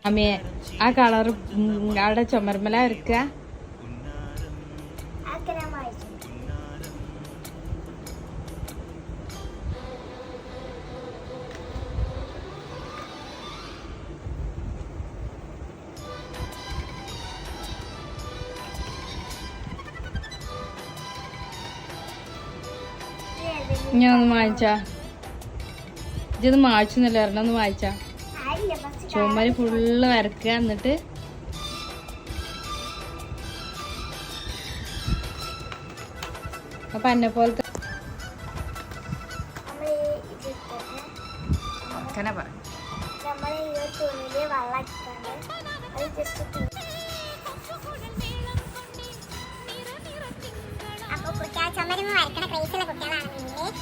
അമ്മയെ ആ കളർ അവിടെ ചുമർമല വരക്കുക. ഞാൻ ഒന്ന് വായിച്ചാ ഇതൊന്ന് വായിച്ചെന്നല്ലേ പറഞ്ഞ ഒന്ന് വായിച്ചാ. ചുമര് ഫുള്ള് വരക്കുക. എന്നിട്ട് അപ്പൊ എന്നെ പോലത്തെ ചുമരുമ്പ് വരക്കണ ക്രൈസുള്ള കുട്ടികളാണെന്നുണ്ടെങ്കിൽ